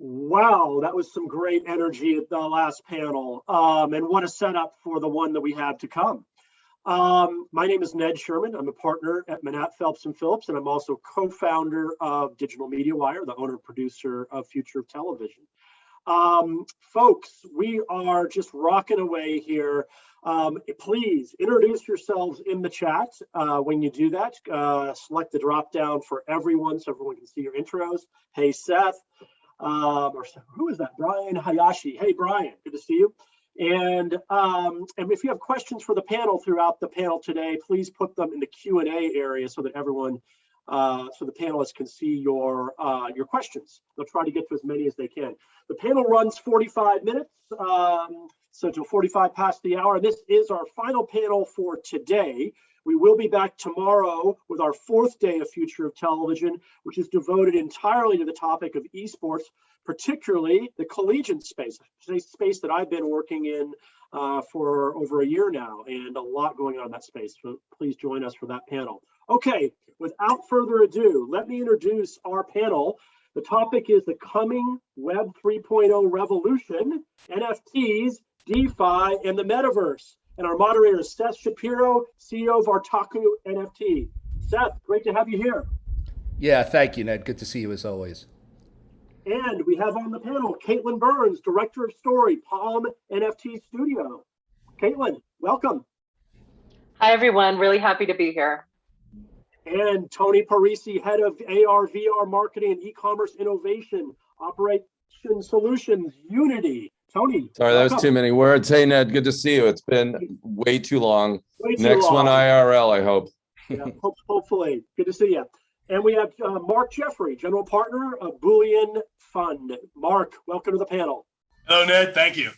Wow, that was some great energy at the last panel. And what a setup for the one that we have to come. My name is Ned Sherman. I'm a partner at Manat Phelps and Phillips, and I'm also co-founder of Digital Media Wire, the owner and producer of Future of Television. Folks, we are just rocking away here. Please introduce yourselves in the chat. When you do that, select the drop down for everyone so everyone can see your intros. Hey, Seth. Or who is that? Brian Hayashi. Hey, Brian, good to see you. And if you have questions for the panel throughout the panel today, please put them in the Q&A area so that everyone, so the panelists can see your questions. They'll try to get to as many as they can. The panel runs 45 minutes, so till 45 past the hour. This is our final panel for today. We will be back tomorrow with our fourth day of Future of Television, which is devoted entirely to the topic of esports, particularly the collegiate space, a space that I've been working in for over a year now, and a lot going on in that space. So please join us for that panel. Okay, without further ado, let me introduce our panel. The topic is the coming Web 3.0 revolution, NFTs, DeFi, and the Metaverse. And our moderator is Seth Shapiro, CEO of Artaku NFT. Seth, great to have you here. Yeah, thank you, Ned. Good to see you as always. And we have on the panel Caitlin Burns, Director of Story, Palm NFT Studio. Caitlin, welcome. Hi, everyone. Really happy to be here. And Tony Parisi, Head of AR, VR Marketing and E-Commerce Innovation, Operation Solutions, Unity. Tony. Sorry, that was too many words. Hey, Ned, good to see you. It's been way too long. Next one IRL, I hope. Yeah, hopefully. Good to see you. And we have Mark Jeffrey, General Partner of Boolean Fund. Mark, welcome to the panel. Hello, Ned. Thank you.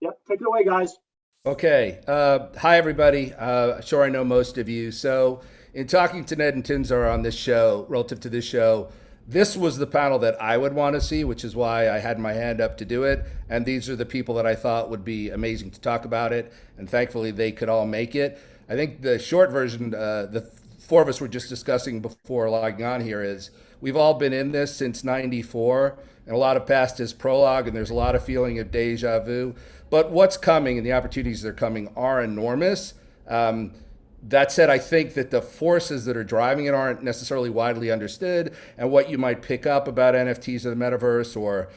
Yep, take it away, guys. Okay. Hi, everybody. Sure, I know most of you. So in talking to Ned and Tinzar on this show, relative to this show, this was the panel that I would want to see, which is why I had my hand up to do it. And these are the people that I thought would be amazing to talk about it. And thankfully, they could all make it. I think the short version, the four of us were just discussing before logging on here, is we've all been in this since '94, and a lot of past is prologue, and there's a lot of feeling of deja vu. But what's coming and the opportunities that are coming are enormous. That said, I think that the forces that are driving it aren't necessarily widely understood, and what you might pick up about NFTs or the metaverse or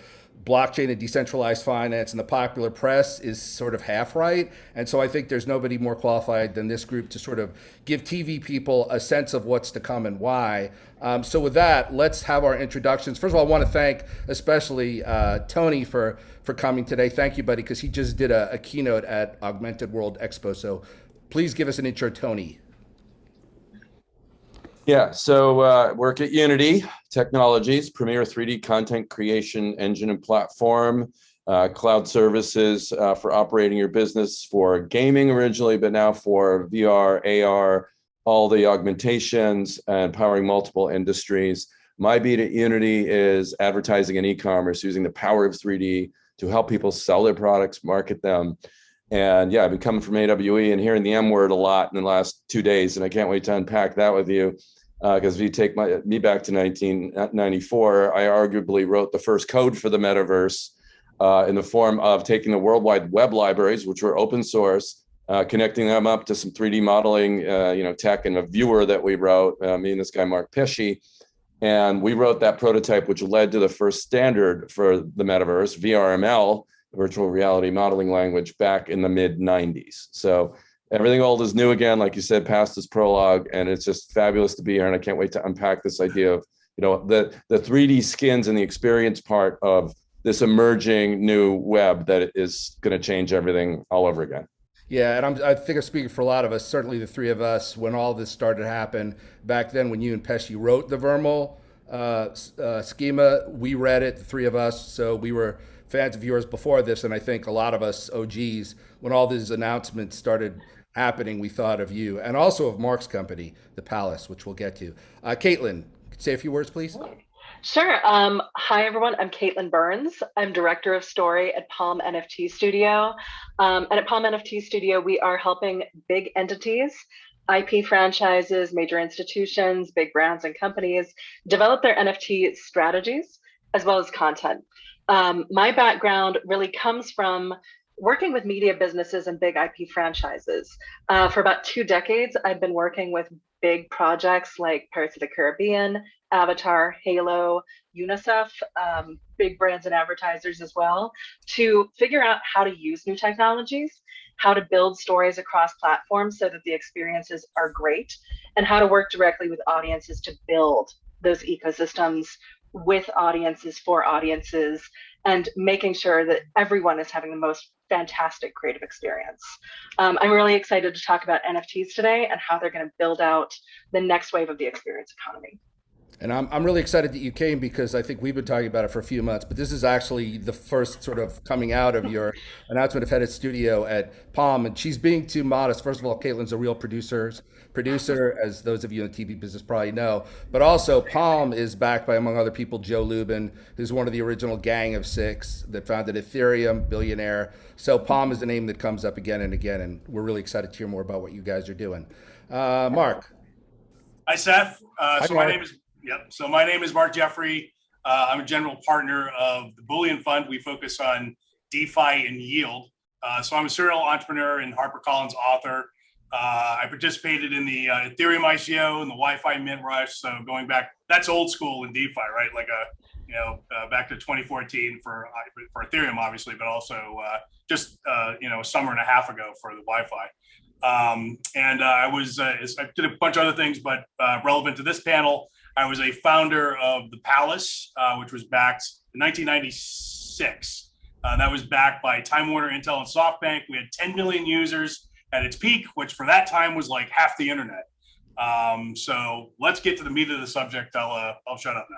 blockchain and decentralized finance in the popular press is sort of half right. And so I think there's nobody more qualified than this group to sort of give TV people a sense of what's to come and why. So with that, let's have our introductions. First of all, I want to thank especially Tony for coming today. Thank you, buddy, because he just did a keynote at Augmented World Expo. So please give us an intro, Tony. Yeah, so work at Unity Technologies, premier 3D content creation engine and platform, cloud services for operating your business for gaming originally, but now for VR, AR, all the augmentations and powering multiple industries. My beat at Unity is advertising and e-commerce using the power of 3D to help people sell their products, market them. And yeah, I've been coming from AWE and hearing the M word a lot in the last 2 days, and I can't wait to unpack that with you. Because if you take me back to 1994, I arguably wrote the first code for the metaverse in the form of taking the worldwide web libraries, which were open source, connecting them up to some 3D modeling, tech and a viewer that we wrote, me and this guy, Mark Pesci. And we wrote that prototype, which led to the first standard for the metaverse, VRML, virtual reality modeling language, back in the mid 90s. So everything old is new again, like you said, past is prologue, and it's just fabulous to be here. And I can't wait to unpack this idea of, the 3D skins and the experience part of this emerging new web that is going to change everything all over again. Yeah, and I think I'm speaking for a lot of us, certainly the three of us, when all this started to happen back then, when you and Pesci wrote the Vermal schema, we read it, the three of us, so we were fans of yours before this, and I think a lot of us OGs, when all these announcements started happening, we thought of you, and also of Mark's company, the Palace, which we'll get to. Caitlin, say a few words, please. Sure. Hi, everyone. I'm Caitlin Burns. I'm Director of Story at Palm NFT Studio. And at Palm NFT Studio, we are helping big entities, IP franchises, major institutions, big brands and companies develop their NFT strategies as well as content. My background really comes from working with media businesses and big IP franchises. For about 2 decades, I've been working with big projects like Parisi the Caribbean, Avatar, Halo, UNICEF, big brands and advertisers as well, to figure out how to use new technologies, how to build stories across platforms so that the experiences are great, and how to work directly with audiences to build those ecosystems with audiences for audiences, and making sure that everyone is having the most fantastic creative experience. I'm really excited to talk about NFTs today and how they're going to build out the next wave of the experience economy. And I'm really excited that you came because I think we've been talking about it for a few months, but this is actually the first sort of coming out of your announcement of head of studio at Palm. And she's being too modest. First of all, Caitlin's a real producer, as those of you in the TV business probably know. But also, Palm is backed by, among other people, Joe Lubin, who's one of the original gang of 6 that founded Ethereum, billionaire. So Palm is a name that comes up again and again, and we're really excited to hear more about what you guys are doing. Mark. Hi, Seth. Hi, so my name is Mark Jeffrey. I'm a general partner of the Boolean Fund. We focus on DeFi and yield. So I'm a serial entrepreneur and HarperCollins author. I participated in the Ethereum ICO and the Wi-Fi mint rush. So going back, that's old school in DeFi, right? Like back to 2014 for Ethereum, obviously, but also just a summer and a half ago for the Wi-Fi. I did a bunch of other things, but relevant to this panel, I was a founder of the Panelists, which was backed in 1996. That was backed by Time Warner, Intel, and SoftBank. We had 10 million users at its peak, which for that time was like half the internet. So let's get to the meat of the subject. I'll shut up now.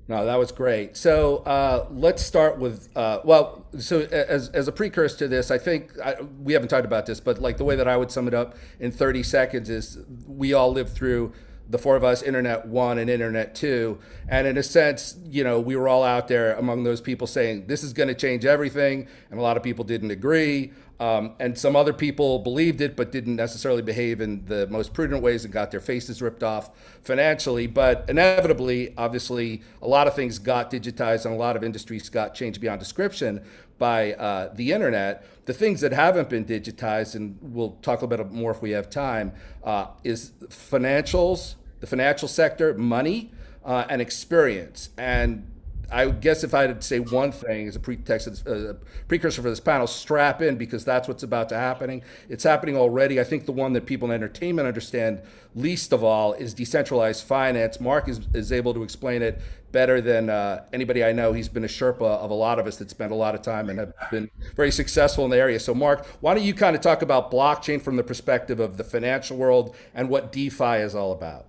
No, that was great. So let's start with, so as a precursor to this, I think we haven't talked about this, but like the way that I would sum it up in 30 seconds is we all lived through the 4 of us, Internet 1 and Internet 2. And in a sense, we were all out there among those people saying, this is going to change everything. And a lot of people didn't agree. And some other people believed it, but didn't necessarily behave in the most prudent ways and got their faces ripped off financially. But inevitably, obviously, a lot of things got digitized and a lot of industries got changed beyond description by the internet. The things that haven't been digitized, and we'll talk a little bit more if we have time, is financials, the financial sector, money, and experience. And I guess if I had to say one thing as a precursor for this panel, strap in, because that's what's about to happen. It's happening already. I think the one that people in entertainment understand least of all is decentralized finance. Mark is able to explain it better than anybody I know. He's been a Sherpa of a lot of us that spent a lot of time and have been very successful in the area. So Mark, why don't you kind of talk about blockchain from the perspective of the financial world and what DeFi is all about?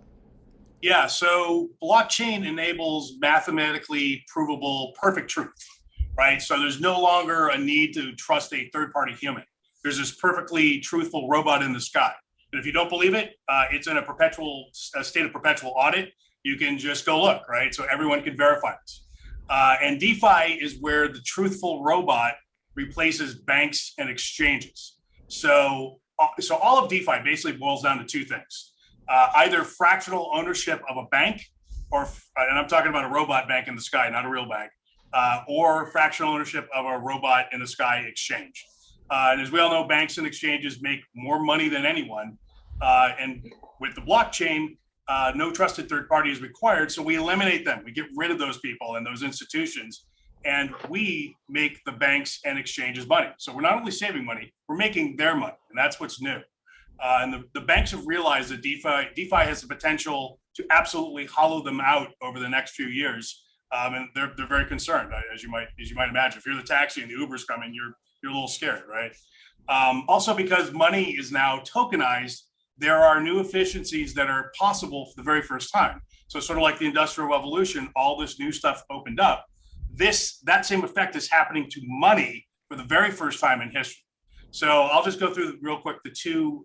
Yeah, so blockchain enables mathematically provable perfect truth, right? So there's no longer a need to trust a third-party human. There's this perfectly truthful robot in the sky. And if you don't believe it, it's in a state of perpetual audit. You can just go look, right? So everyone can verify this. And DeFi is where the truthful robot replaces banks and exchanges. So all of DeFi basically boils down to 2 things. Either fractional ownership of a bank, and I'm talking about a robot bank in the sky, not a real bank, or fractional ownership of a robot in the sky exchange. And as we all know, banks and exchanges make more money than anyone. And with the blockchain, no trusted third party is required. So we eliminate them. We get rid of those people and those institutions, and we make the banks and exchanges money. So we're not only saving money, we're making their money, and that's what's new. And the banks have realized that DeFi has the potential to absolutely hollow them out over the next few years, and they're very concerned, as you might imagine. If you're the taxi and the Uber's coming, you're a little scared, right? Also, because money is now tokenized, there are new efficiencies that are possible for the very first time. So sort of like the Industrial Revolution, all this new stuff opened up. That same effect is happening to money for the very first time in history. So I'll just go through real quick the two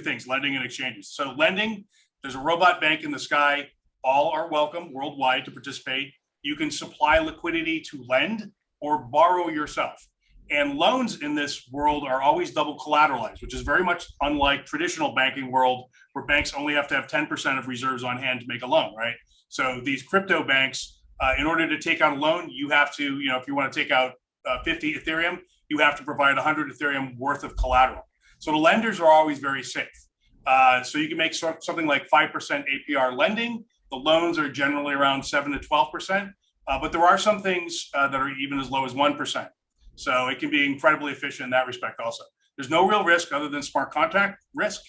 things, lending and exchanges. So lending, there's a robot bank in the sky. All are welcome worldwide to participate. You can supply liquidity to lend or borrow yourself. And loans in this world are always double collateralized, which is very much unlike traditional banking world, where banks only have to have 10% of reserves on hand to make a loan, right? So these crypto banks In order to take out a loan, you have to, if you want to take out 50 Ethereum, you have to provide 100 Ethereum worth of collateral. So the lenders are always very safe. So you can make something like 5% APR lending. The loans are generally around 7 to 12%, but there are some things that are even as low as 1%. So it can be incredibly efficient in that respect also. There's no real risk other than smart contract risk.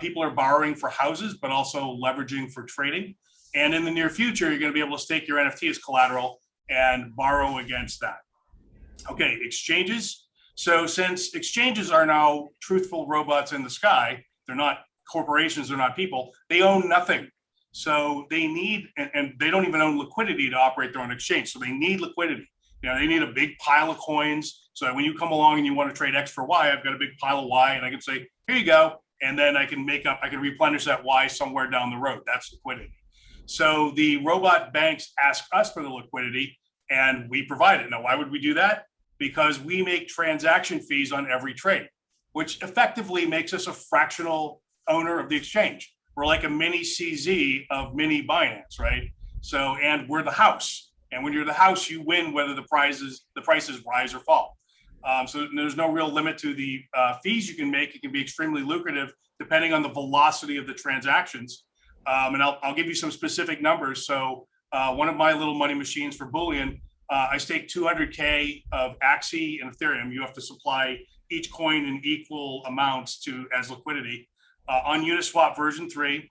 People are borrowing for houses, but also leveraging for trading. And in the near future, you're going to be able to stake your NFT as collateral and borrow against that. Okay, exchanges. So since exchanges are now truthful robots in the sky, they're not corporations, they're not people, they own nothing. So they need, and they don't even own liquidity to operate their own exchange. So they need liquidity. They need a big pile of coins so that when you come along and you want to trade X for Y, I've got a big pile of Y and I can say, here you go. And then I can replenish that Y somewhere down the road. That's liquidity. So the robot banks ask us for the liquidity and we provide it. Now, why would we do that? Because we make transaction fees on every trade, which effectively makes us a fractional owner of the exchange. We're like a mini CZ of mini Binance, right? So, and we're the house. And when you're the house, you win whether the prices rise or fall. So there's no real limit to the fees you can make. It can be extremely lucrative depending on the velocity of the transactions. And I'll give you some specific numbers. So one of my little money machines for Boolean, I stake 200K of Axie and Ethereum. You have to supply each coin in equal amounts as liquidity. On Uniswap version 3,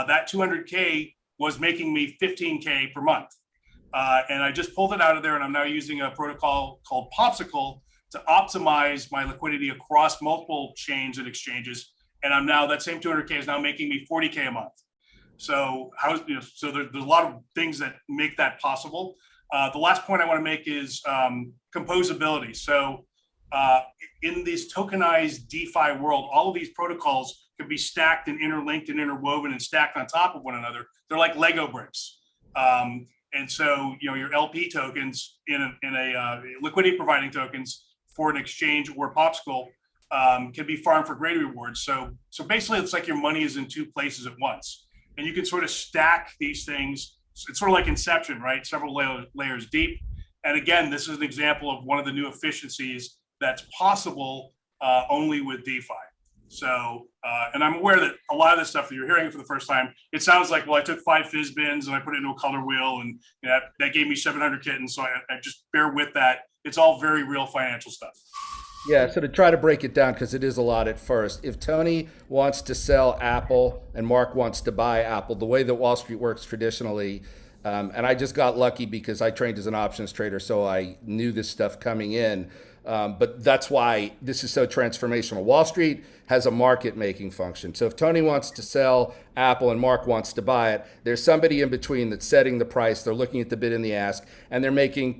that 200K was making me 15K per month. And I just pulled it out of there, and I'm now using a protocol called Popsicle to optimize my liquidity across multiple chains and exchanges. And that same 200K is now making me 40K a month. So so there's a lot of things that make that possible. The last point I want to make is composability. So in this tokenized DeFi world, all of these protocols can be stacked and interlinked and interwoven and stacked on top of one another. They're like Lego bricks. And so, your LP tokens in a liquidity providing tokens for an exchange or Popsicle can be farmed for greater rewards. So basically, it's like your money is in two places at once, and you can sort of stack these things. It's sort of like Inception, right? Several layers deep. And again, this is an example of one of the new efficiencies that's possible only with DeFi. So, and I'm aware that a lot of this stuff that you're hearing for the first time, it sounds like, well, I took 5 fizz bins and I put it into a color wheel and that gave me 700 kittens. So I just bear with that. It's all very real financial stuff. Yeah, so to try to break it down, because it is a lot at first, if Tony wants to sell Apple and Mark wants to buy Apple, the way that Wall Street works traditionally, and I just got lucky because I trained as an options trader, so I knew this stuff coming in. But that's why this is so transformational. Wall Street has a market making function. So if Tony wants to sell Apple and Mark wants to buy it, there's somebody in between that's setting the price. They're looking at the bid and the ask, and they're making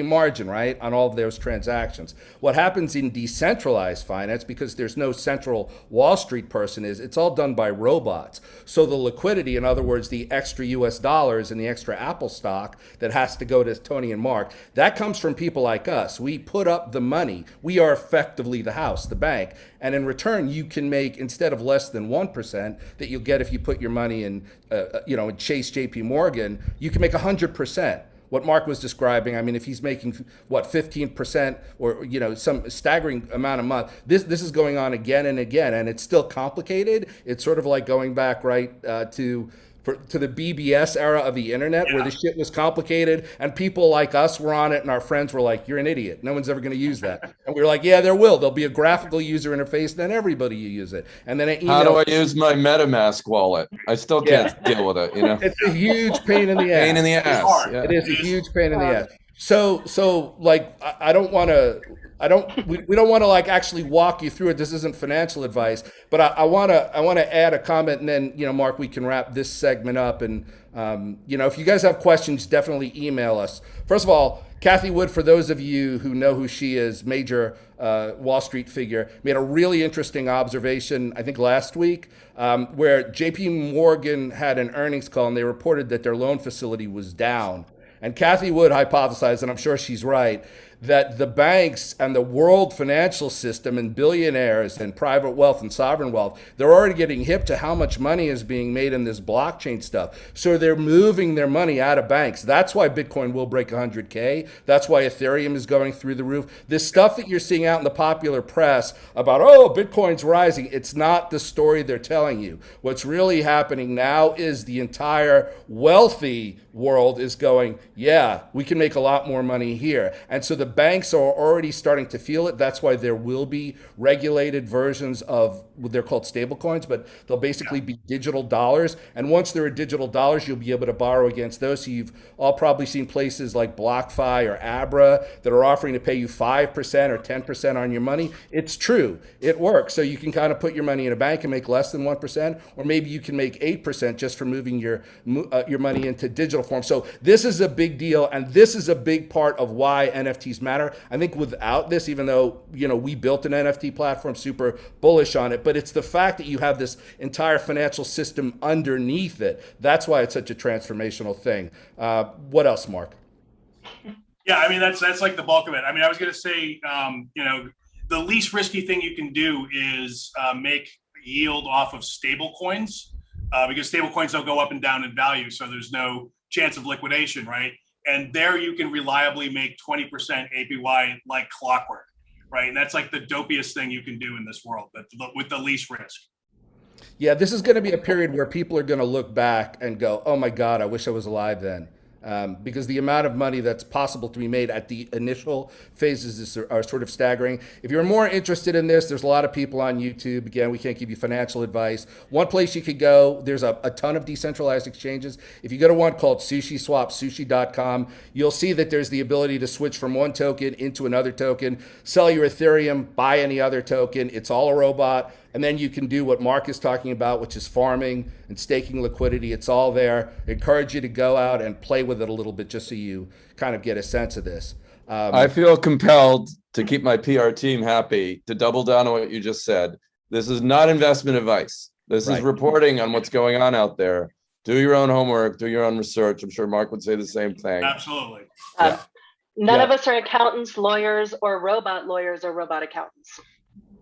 margin, right, on all of those transactions. What happens in decentralized finance, because there's no central Wall Street person, is it's all done by robots. So the liquidity, in other words, the extra US dollars and the extra Apple stock that has to go to Tony and Mark, that comes from people like us. We put up the money. We are effectively the house, the bank. And in return, you can make, instead of less than 1% that you'll get if you put your money in, Chase JP Morgan, you can make 100%. What Mark was describing, I mean, if he's making, 15% or, some staggering amount a month, this is going on again and again, and it's still complicated. It's sort of like going back, right, to the BBS era of the internet, where the shit was complicated and people like us were on it and our friends were like, you're an idiot. No one's ever going to use that. And we were like, yeah, there'll be a graphical user interface, then everybody you use it. And then how do I use my MetaMask wallet? I still can't deal with it, It's a huge pain in the ass. Pain in the ass. Yeah. It is a huge pain in the ass. So like, I don't want to, we don't want to like actually walk you through it. This isn't financial advice, but I want to add a comment, and then, Mark, we can wrap this segment up. And, if you guys have questions, definitely email us. First of all, Cathie Wood, for those of you who know who she is, major Wall Street figure, made a really interesting observation, I think last week, where JP Morgan had an earnings call and they reported that their loan facility was down. And Cathie Wood hypothesized, and I'm sure she's right, that the banks and the world financial system and billionaires and private wealth and sovereign wealth, they're already getting hip to how much money is being made in this blockchain stuff. So they're moving their money out of banks. That's why Bitcoin will break 100K. That's why Ethereum is going through the roof. This stuff that you're seeing out in the popular press about, oh, Bitcoin's rising, it's not the story they're telling you. What's really happening now is the entire wealthy world is going, yeah, we can make a lot more money here. And so the banks are already starting to feel it. That's why there will be regulated versions of what they're called stable coins, but they'll basically be digital dollars. And once there are digital dollars, you'll be able to borrow against those. So you've all probably seen places like BlockFi or Abra that are offering to pay you 5% or 10% on your money. It's true. It works. So you can kind of put your money in a bank and make less than 1%, or maybe you can make 8% just for moving your money into digital form. So this is a big deal, and this is a big part of why NFTs matter. I think without this, even though we built an NFT platform, super bullish on it, but it's the fact that you have this entire financial system underneath it. That's why it's such a transformational thing. What else, Mark? Yeah, I mean that's like the bulk of it. I mean, I was going to say, the least risky thing you can do is make yield off of stable coins, because stable coins don't go up and down in value, so there's no chance of liquidation, right? And there you can reliably make 20% APY like clockwork, right? And that's like the dopiest thing you can do in this world, but with the least risk. Yeah, this is going to be a period where people are going to look back and go, oh my God, I wish I was alive then. Because the amount of money that's possible to be made at the initial phases are sort of staggering. If you're more interested in this, there's a lot of people on YouTube. Again, we can't give you financial advice. One place you could go, there's a ton of decentralized exchanges. If you go to one called SushiSwap, sushi.com, you'll see that there's the ability to switch from one token into another token, sell your Ethereum, buy any other token. It's all a robot. And then you can do what Mark is talking about, which is farming and staking liquidity. It's all there. I encourage you to go out and play with it a little bit just so you kind of get a sense of this. I feel compelled to keep my PR team happy, to double down on what you just said. This is not investment advice. This is reporting on what's going on out there. Do your own homework, do your own research. I'm sure Mark would say the same thing. Absolutely. None of us are accountants, lawyers, or robot accountants.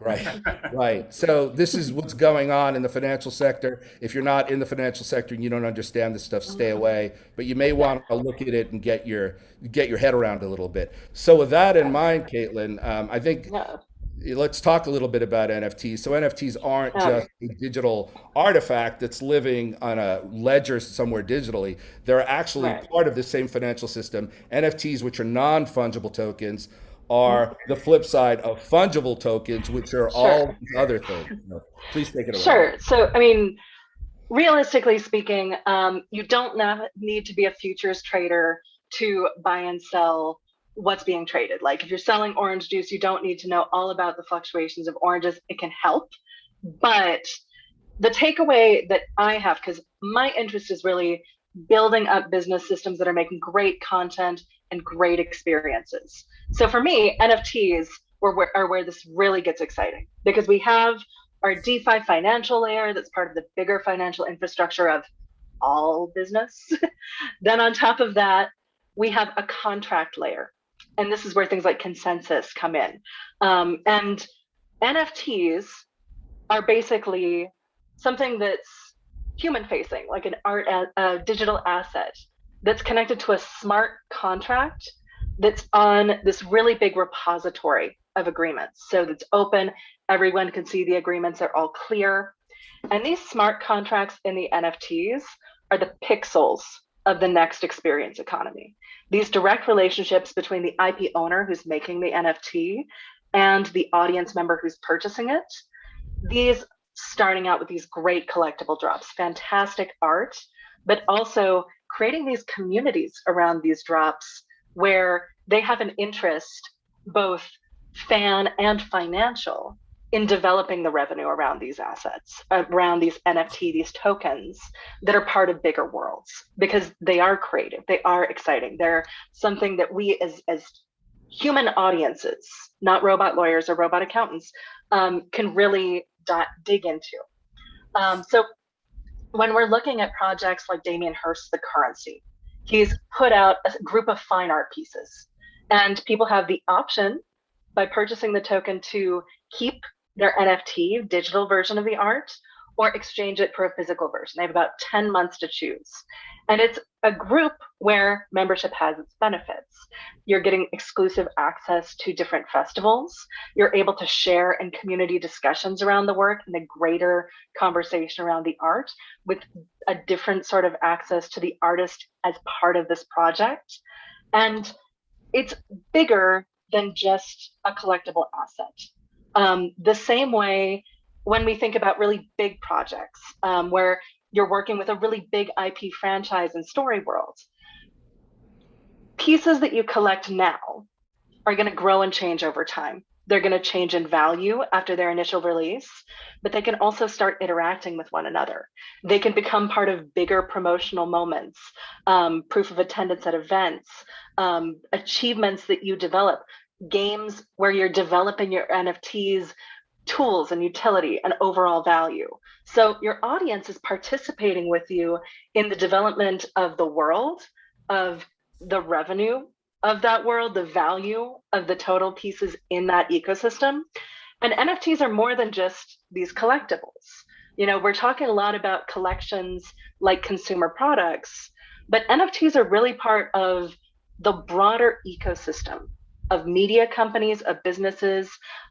Right. So this is what's going on in the financial sector. If you're not in the financial sector and you don't understand this stuff, stay away. But you may want to look at it and get your head around a little bit. So with that in mind, Caitlin, I think let's talk a little bit about NFTs. So NFTs aren't just a digital artifact that's living on a ledger somewhere digitally. They're actually part of the same financial system. NFTs, which are non-fungible tokens, are the flip side of fungible tokens, which are all these other things. Please take it away. Sure. So, I mean, realistically speaking, you don't need to be a futures trader to buy and sell what's being traded. Like if you're selling orange juice, you don't need to know all about the fluctuations of oranges. It can help. But the takeaway that I have, because my interest is really building up business systems that are making great content and great experiences. So for me, NFTs are where this really gets exciting, because we have our DeFi financial layer that's part of the bigger financial infrastructure of all business. Then on top of that, we have a contract layer. And this is where things like consensus come in. And NFTs are basically something that's human facing, like a digital asset that's connected to a smart contract that's on this really big repository of agreements. So that's open, everyone can see the agreements, they're all clear. And these smart contracts in the NFTs are the pixels of the next experience economy. These direct relationships between the IP owner who's making the NFT and the audience member who's purchasing it. These starting out with these great collectible drops, fantastic art, but also creating these communities around these drops where they have an interest, both fan and financial, in developing the revenue around these assets, around these NFT, these tokens that are part of bigger worlds, because they are creative, they are exciting. They're something that we as human audiences, not robot lawyers or robot accountants, can really dig into. So when we're looking at projects like Damien Hirst's The Currency, he's put out a group of fine art pieces. And people have the option by purchasing the token to keep their NFT, digital version of the art, or exchange it for a physical version. They have about 10 months to choose. And it's a group where membership has its benefits. You're getting exclusive access to different festivals. You're able to share in community discussions around the work and a greater conversation around the art with a different sort of access to the artist as part of this project. And it's bigger than just a collectible asset. The same way when we think about really big projects where you're working with a really big IP franchise and story world, pieces that you collect now are going to grow and change over time. They're going to change in value after their initial release, but they can also start interacting with one another. They can become part of bigger promotional moments, proof of attendance at events, achievements that you develop, games where you're developing your NFTs, tools and utility and overall value. So your audience is participating with you in the development of the world, of the revenue of that world, the value of the total pieces in that ecosystem. And NFTs are more than just these collectibles. You know, we're talking a lot about collections like consumer products, but NFTs are really part of the broader ecosystem of media companies, of businesses.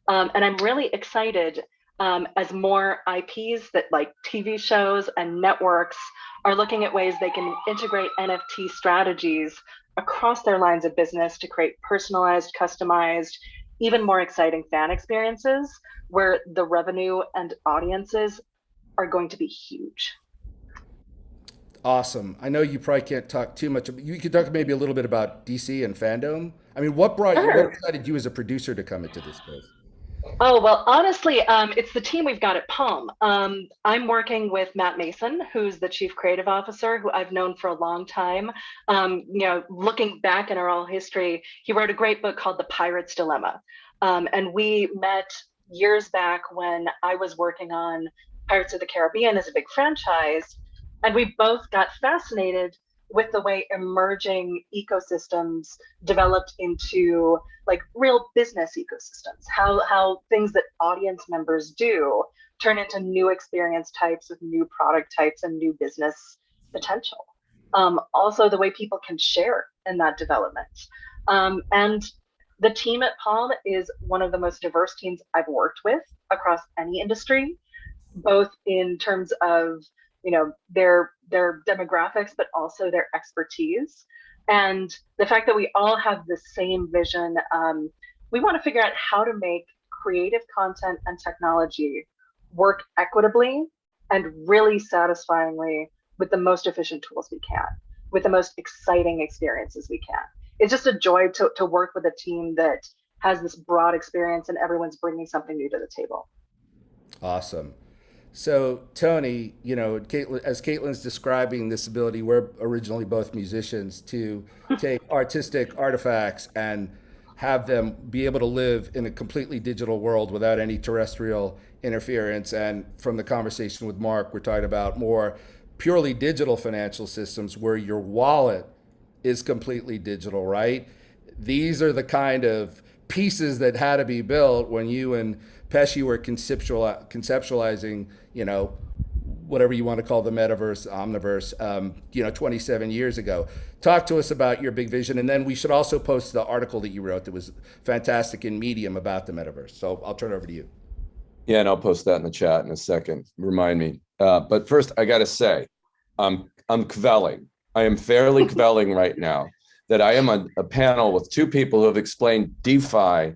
And I'm really excited as more IPs that like TV shows and networks are looking at ways they can integrate NFT strategies across their lines of business to create personalized, customized, even more exciting fan experiences where the revenue and audiences are going to be huge. Awesome. I know you probably can't talk too much. You could talk maybe a little bit about DC and fandom. I mean, what excited you as a producer to come into this space? Oh, well, honestly, it's the team we've got at Palm. I'm working with Matt Mason, who's the chief creative officer, who I've known for a long time. You know, looking back in our own history, he wrote a great book called The Pirate's Dilemma. And we met years back when I was working on Pirates of the Caribbean as a big franchise. And we both got fascinated with the way emerging ecosystems developed into like real business ecosystems, how things that audience members do turn into new experience types with new product types and new business potential. Also the way people can share in that development. And the team at Palm is one of the most diverse teams I've worked with across any industry, both in terms of their demographics, but also their expertise. And the fact that we all have the same vision, we want to figure out how to make creative content and technology work equitably and really satisfyingly with the most efficient tools we can, with the most exciting experiences we can. It's just a joy to work with a team that has this broad experience and everyone's bringing something new to the table. Awesome. So Tony, as Caitlin's describing this ability, we're originally both musicians, to take artistic artifacts and have them be able to live in a completely digital world without any terrestrial interference. And from the conversation with Mark, we're talking about more purely digital financial systems where your wallet is completely digital, right? These are the kind of pieces that had to be built when you and Pesci were conceptualizing, whatever you want to call the metaverse, omniverse, 27 years ago. Talk to us about your big vision. And then we should also post the article that you wrote that was fantastic in Medium about the metaverse. So I'll turn it over to you. Yeah, and I'll post that in the chat in a second. Remind me. But first, I got to say, I'm kvelling. I am fairly kvelling right now that I am on a panel with two people who have explained DeFi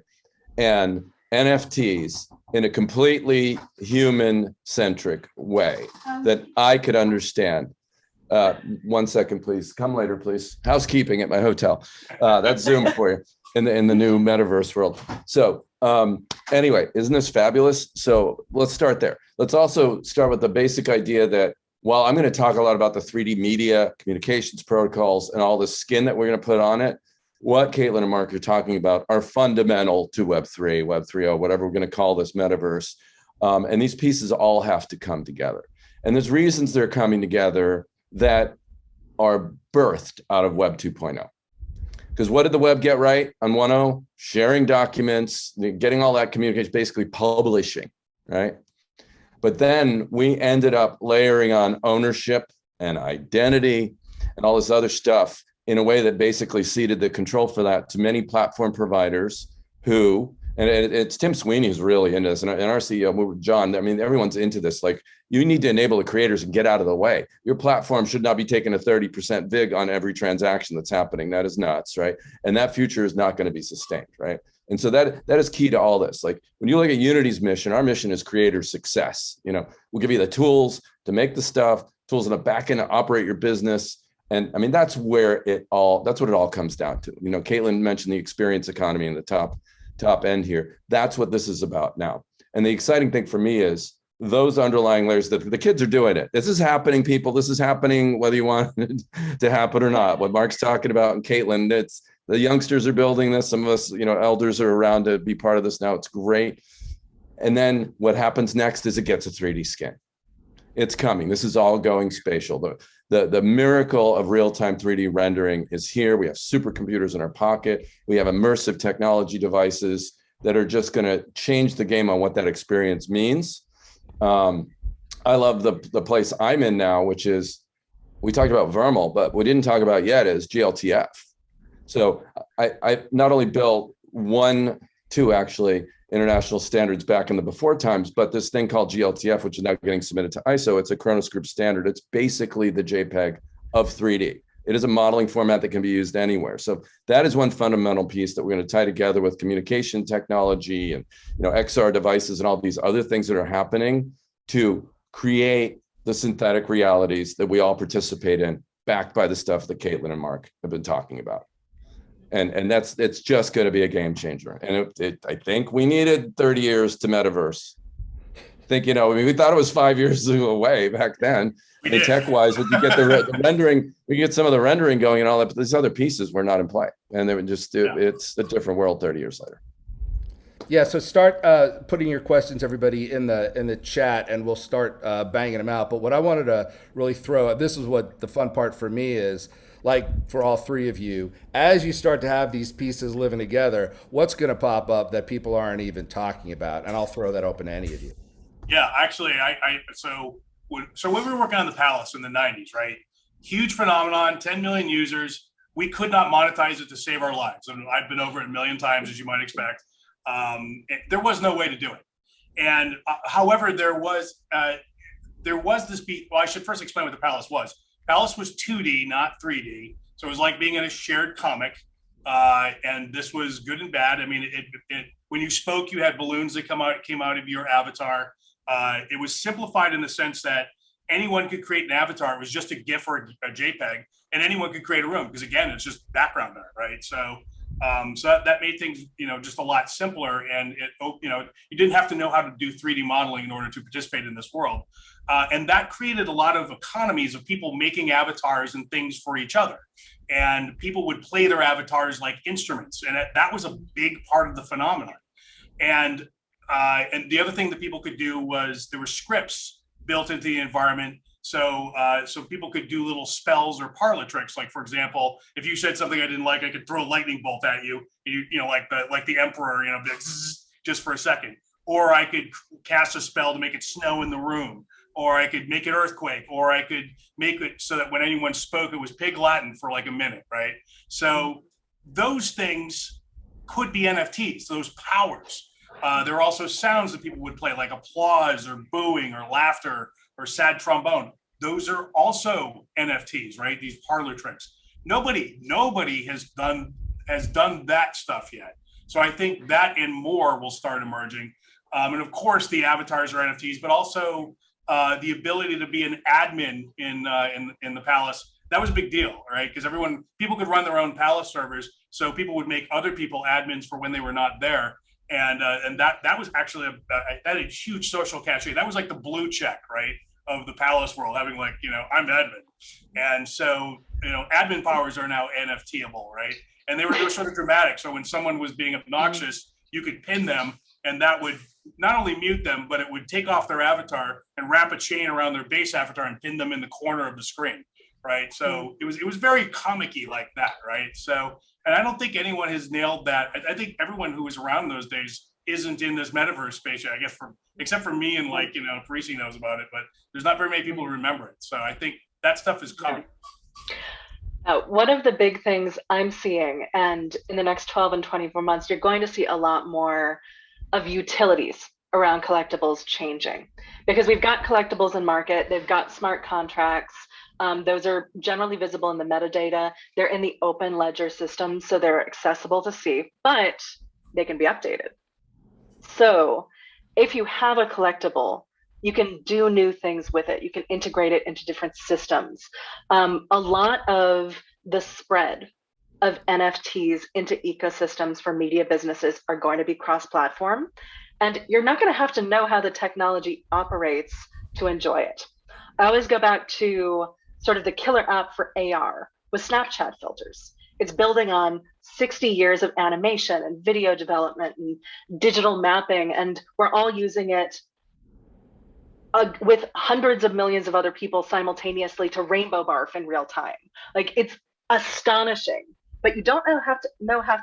and NFTs in a completely human-centric way that I could understand. 1 second, please. Come later, please. Housekeeping at my hotel. That's Zoom for you in the new metaverse world. So anyway, isn't this fabulous? So let's start there. Let's also start with the basic idea that while I'm going to talk a lot about the 3D media communications protocols and all the skin that we're going to put on it, what Caitlin and Mark are talking about are fundamental to Web3, Web 3.0, whatever we're going to call this metaverse. And these pieces all have to come together. And there's reasons they're coming together that are birthed out of Web 2.0. Because what did the web get right on 1.0? Sharing documents, getting all that communication, basically publishing, right? But then we ended up layering on ownership and identity and all this other stuff in a way that basically ceded the control for that to many platform providers who, and it's Tim Sweeney who's really into this, and our CEO, John, I mean, everyone's into this. Like, you need to enable the creators and get out of the way. Your platform should not be taking a 30% VIG on every transaction that's happening. That is nuts, right? And that future is not going to be sustained, right? And so that is key to all this. Like, when you look at Unity's mission, our mission is creator success. You know, we'll give you the tools to make the stuff, tools in the back end to operate your business. And I mean, that's what it all comes down to. You know, Caitlin mentioned the experience economy in the top end here. That's what this is about now. And the exciting thing for me is those underlying layers, that the kids are doing it. This is happening, people. This is happening whether you want it to happen or not. What Mark's talking about, and Caitlin, it's the youngsters are building this. Some of us, you know, elders are around to be part of this now. It's great. And then what happens next is it gets a 3D scan. It's coming. This is all going spatial. The miracle of real-time 3D rendering is here. We have supercomputers in our pocket. We have immersive technology devices that are just going to change the game on what that experience means. I love the place I'm in now, which is, we talked about Vermal, but we didn't talk about yet is GLTF. So I not only built two actually international standards back in the before times, but this thing called GLTF, which is now getting submitted to ISO, it's a Kronos Group standard. It's basically the JPEG of 3D. It is a modeling format that can be used anywhere. So that is one fundamental piece that we're going to tie together with communication technology and, you know, XR devices and all these other things that are happening to create the synthetic realities that we all participate in, backed by the stuff that Caitlin and Mark have been talking about. And it's just going to be a game changer. And I think we needed 30 years to Metaverse. I think, you know, I mean, we thought it was 5 years away back then. Tech-wise, but you get the rendering, we get some of the rendering going and all that, but these other pieces were not in play. And they would just, it's a different world 30 years later. Yeah, so start putting your questions, everybody, in the chat, and we'll start banging them out. But what I wanted to really throw out, this is what the fun part for me is, like for all three of you, as you start to have these pieces living together, what's going to pop up that people aren't even talking about? And I'll throw that open to any of you. Yeah, actually, so when we were working on the Palace in the 90s, right? Huge phenomenon, 10 million users. We could not monetize it to save our lives. I mean, I've been over it a million times, as you might expect. There was no way to do it. And however, there was this beat. Well, I should first explain what the Palace was. Palace was 2D, not 3D. So it was like being in a shared comic. And this was good and bad. I mean, when you spoke, you had balloons that came out of your avatar. It was simplified in the sense that anyone could create an avatar. It was just a GIF or a JPEG, and anyone could create a room because, again, it's just background art, right? So that made things, you know, just a lot simpler. And you didn't have to know how to do 3D modeling in order to participate in this world. And that created a lot of economies of people making avatars and things for each other. And people would play their avatars like instruments. And that was a big part of the phenomenon. And the other thing that people could do was there were scripts built into the environment. So people could do little spells or parlor tricks. Like, for example, if you said something I didn't like, I could throw a lightning bolt at you, like the emperor, just for a second. Or I could cast a spell to make it snow in the room. Or I could make it earthquake, or I could make it so that when anyone spoke, it was Pig Latin for like a minute, right? So those things could be NFTs, those powers. There are also sounds that people would play, like applause or booing or laughter or sad trombone. Those are also NFTs, right? These parlor tricks. Nobody has done that stuff yet. So I think that and more will start emerging. And of course, the avatars are NFTs, but also the ability to be an admin in the Palace. That was a big deal, right? Because people could run their own Palace servers, so people would make other people admins for when they were not there. And that was actually that had huge social cachet. That was like the blue check, right, of the Palace world, having like, I'm admin. And so, admin powers are now NFTable, right? And they were sort of dramatic. So when someone was being obnoxious, you could pin them, and that would not only mute them, but it would take off their avatar and wrap a chain around their base avatar and pin them in the corner of the screen, right? So it was very comic-y like that, right? So And I don't think anyone has nailed that. I think everyone who was around in those days isn't in this metaverse space yet, I guess, except for me and like, Parisi knows about it, but there's not very many people who remember it. So I think that stuff is coming. One of the big things I'm seeing, and in the next 12 and 24 months, you're going to see a lot more of utilities around collectibles changing, because we've got collectibles in market, they've got smart contracts. Those are generally visible in the metadata. They're in the open ledger system, so they're accessible to see, but they can be updated. So if you have a collectible, you can do new things with it. You can integrate it into different systems. A lot of the spread of NFTs into ecosystems for media businesses are going to be cross-platform. And you're not going to have to know how the technology operates to enjoy it. I always go back to sort of the killer app for AR with Snapchat filters. It's building on 60 years of animation and video development and digital mapping, and we're all using it with hundreds of millions of other people simultaneously to rainbow barf in real time. Like, it's astonishing, but you don't know how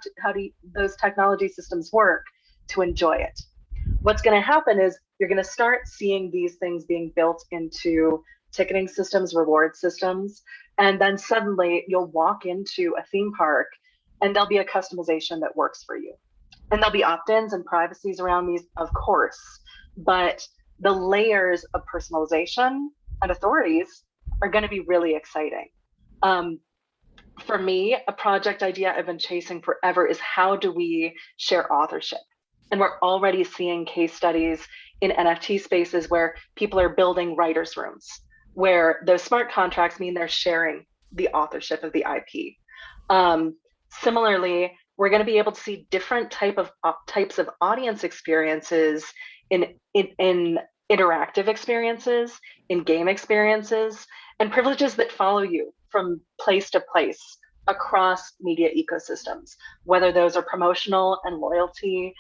those technology systems work to enjoy it. What's going to happen is you're going to start seeing these things being built into ticketing systems, reward systems, and then suddenly you'll walk into a theme park and there'll be a customization that works for you. And there'll be opt-ins and privacies around these, of course, but the layers of personalization and authorities are going to be really exciting. For me, a project idea I've been chasing forever is how do we share authorship? And we're already seeing case studies in NFT spaces where people are building writers' rooms, where those smart contracts mean they're sharing the authorship of the IP. Similarly, we're going to be able to see different types of audience experiences in interactive experiences, in game experiences, and privileges that follow you from place to place across media ecosystems, whether those are promotional and loyalty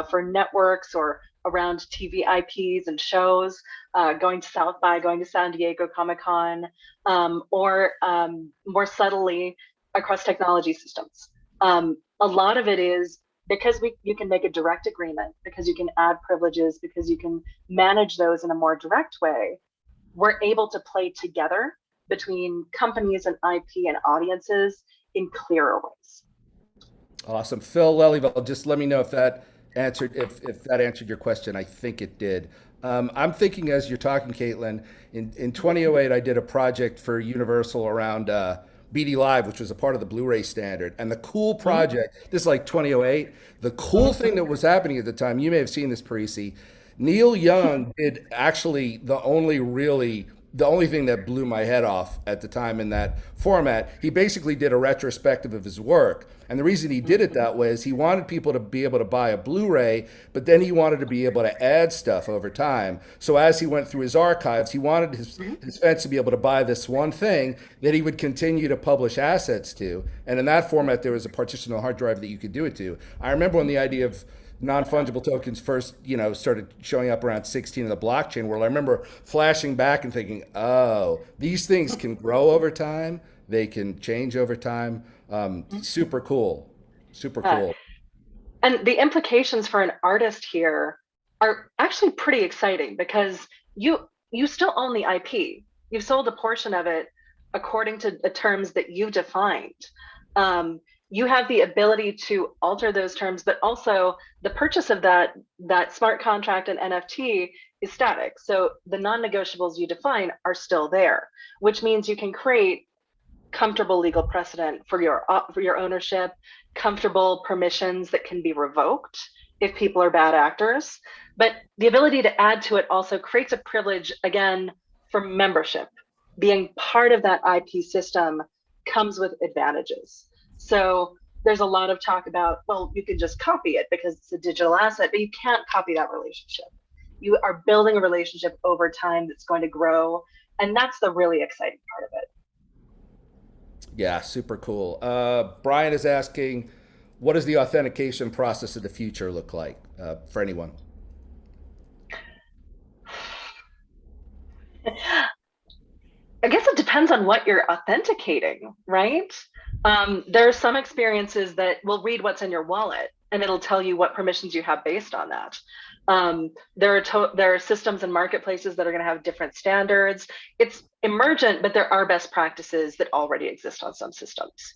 for networks or around TV IPs and shows, going to South by, going to San Diego Comic-Con, or more subtly across technology systems. A lot of it is because you can make a direct agreement, because you can add privileges, because you can manage those in a more direct way, we're able to play together between companies and IP and audiences in clearer ways. Awesome. Phil Lelyville, just let me know if that answered your question. I think it did. I'm thinking as you're talking, Caitlin, in 2008, I did a project for Universal around BD Live, which was a part of the Blu-ray standard. And the cool project, this is like 2008, the cool thing that was happening at the time, you may have seen this, Parisi, Neil Young did actually the only thing that blew my head off at the time in that format. He basically did a retrospective of his work. And the reason he did it that way is he wanted people to be able to buy a Blu-ray, but then he wanted to be able to add stuff over time. So as he went through his archives, he wanted his fans to be able to buy this one thing that he would continue to publish assets to. And in that format, there was a partitional hard drive that you could do it to. I remember when the idea of non-fungible tokens first, started showing up around 16 in the blockchain world. I remember flashing back and thinking, oh, these things can grow over time. They can change over time. Super cool. Super cool. And the implications for an artist here are actually pretty exciting because you still own the IP. You've sold a portion of it according to the terms that you defined. You have the ability to alter those terms, but also the purchase of that smart contract and NFT is static. So the non-negotiables you define are still there, which means you can create comfortable legal precedent for your ownership, comfortable permissions that can be revoked if people are bad actors. But the ability to add to it also creates a privilege, again, for membership. Being part of that IP system comes with advantages. So there's a lot of talk about, well, you can just copy it because it's a digital asset, but you can't copy that relationship. You are building a relationship over time that's going to grow. And that's the really exciting part of it. Yeah, super cool. Brian is asking, what does the authentication process of the future look like for anyone? I guess it depends on what you're authenticating, right? There are some experiences that will read what's in your wallet and it'll tell you what permissions you have based on that. There are systems and marketplaces that are going to have different standards. It's emergent, but there are best practices that already exist on some systems.